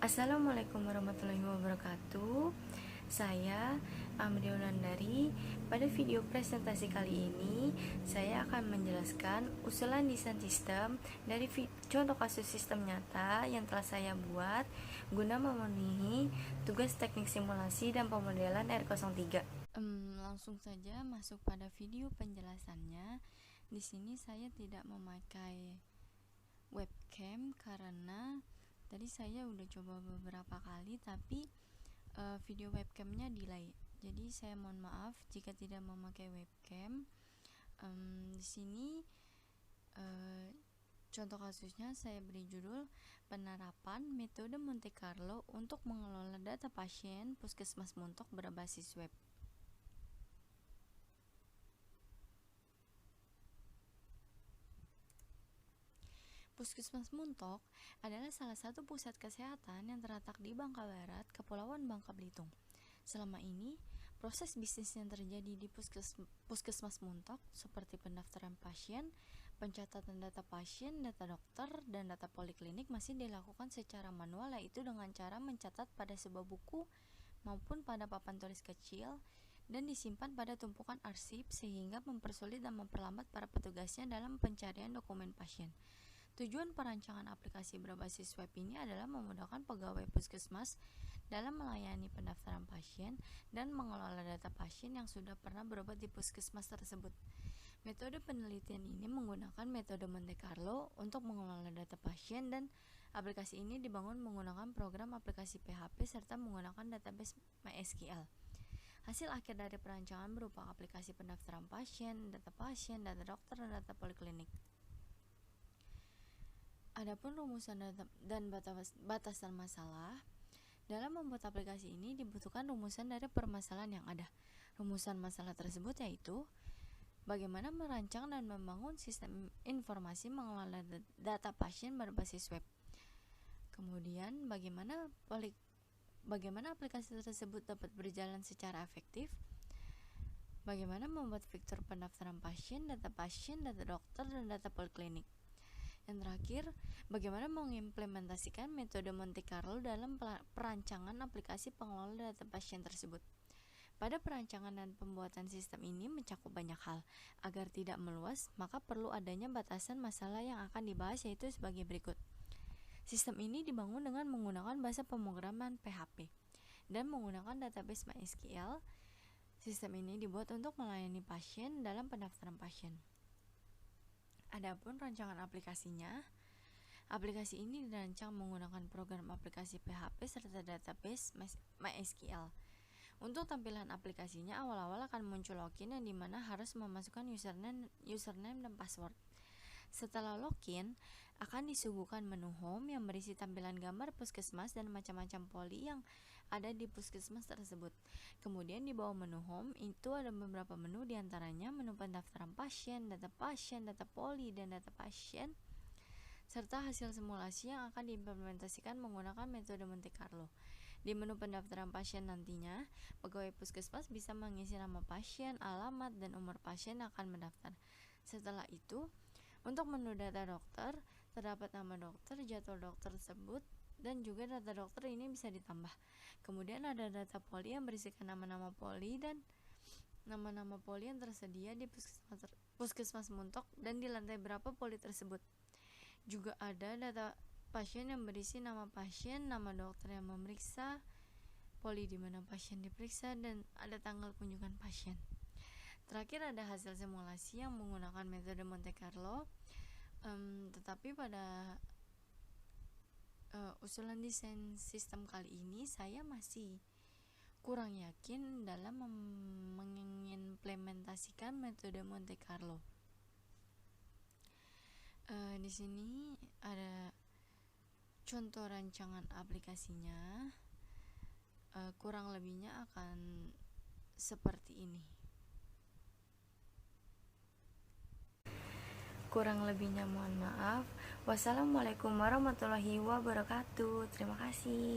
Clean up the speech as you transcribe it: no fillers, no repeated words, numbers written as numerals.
Assalamualaikum warahmatullahi wabarakatuh. Saya Amri Wulandari. Pada video presentasi kali ini, saya akan menjelaskan usulan desain sistem dari contoh kasus sistem nyata yang telah saya buat guna memenuhi tugas teknik simulasi dan pemodelan R03. Langsung saja masuk pada video penjelasannya. Di sini saya tidak memakai webcam karena tadi saya udah coba beberapa kali tapi video webcamnya delay. Jadi saya mohon maaf jika tidak memakai webcam. Di sini contoh kasusnya saya beri judul penerapan metode Monte Carlo untuk mengelola data pasien Puskesmas Muntok berbasis web. Puskesmas Muntok adalah salah satu pusat kesehatan yang terletak di Bangka Barat, Kepulauan Bangka Belitung. Selama ini, proses bisnis yang terjadi di Puskesmas Muntok seperti pendaftaran pasien, pencatatan data pasien, data dokter, dan data poliklinik masih dilakukan secara manual, yaitu dengan cara mencatat pada sebuah buku maupun pada papan tulis kecil dan disimpan pada tumpukan arsip sehingga mempersulit dan memperlambat para petugasnya dalam pencarian dokumen pasien. Tujuan perancangan aplikasi berbasis web ini adalah memudahkan pegawai puskesmas dalam melayani pendaftaran pasien dan mengelola data pasien yang sudah pernah berobat di puskesmas tersebut. Metode penelitian ini menggunakan metode Monte Carlo untuk mengelola data pasien, dan aplikasi ini dibangun menggunakan program aplikasi PHP serta menggunakan database MySQL. Hasil akhir dari perancangan berupa aplikasi pendaftaran pasien, data dokter, dan data poliklinik. Adapun rumusan dan batasan masalah, dalam membuat aplikasi ini dibutuhkan rumusan dari permasalahan yang ada. Rumusan masalah tersebut yaitu bagaimana merancang dan membangun sistem informasi mengelola data pasien berbasis web. Kemudian bagaimana aplikasi tersebut dapat berjalan secara efektif. Bagaimana membuat fitur pendaftaran pasien, data dokter, dan data poliklinik. Yang terakhir, bagaimana mengimplementasikan metode Monte Carlo dalam perancangan aplikasi pengelola data pasien tersebut. Pada perancangan dan pembuatan sistem ini mencakup banyak hal. Agar tidak meluas, maka perlu adanya batasan masalah yang akan dibahas, yaitu sebagai berikut. Sistem ini dibangun dengan menggunakan bahasa pemrograman PHP dan menggunakan database MySQL. Sistem ini dibuat untuk melayani pasien dalam pendaftaran pasien. Adapun rancangan aplikasinya, aplikasi ini dirancang menggunakan program aplikasi PHP serta database MySQL. Untuk tampilan aplikasinya, awal-awal akan muncul login yang dimana harus memasukkan username dan password. Setelah login, akan disuguhkan menu home yang berisi tampilan gambar puskesmas dan macam-macam poli yang ada di puskesmas tersebut. Kemudian di bawah menu home itu ada beberapa menu, diantaranya menu pendaftaran pasien, data poli, dan data pasien, serta hasil simulasi yang akan diimplementasikan menggunakan metode Monte Carlo. Di menu pendaftaran pasien nantinya, pegawai puskesmas bisa mengisi nama pasien, alamat, dan umur pasien yang akan mendaftar. Setelah itu, untuk menu data dokter, terdapat nama dokter, jadwal dokter tersebut, dan juga data dokter ini bisa ditambah. Kemudian ada data poli yang berisikan nama-nama poli dan nama-nama poli yang tersedia di puskesmas Muntok dan di lantai berapa poli tersebut. Juga ada data pasien yang berisi nama pasien, nama dokter yang memeriksa, poli di mana pasien diperiksa, dan ada tanggal kunjungan pasien. Terakhir ada hasil simulasi yang menggunakan metode Monte Carlo. Tetapi pada usulan desain sistem kali ini saya masih kurang yakin dalam mengimplementasikan metode Monte Carlo. Di sini ada contoh rancangan aplikasinya. Kurang lebihnya akan seperti ini. Kurang lebihnya mohon maaf. Wassalamualaikum warahmatullahi wabarakatuh. Terima kasih.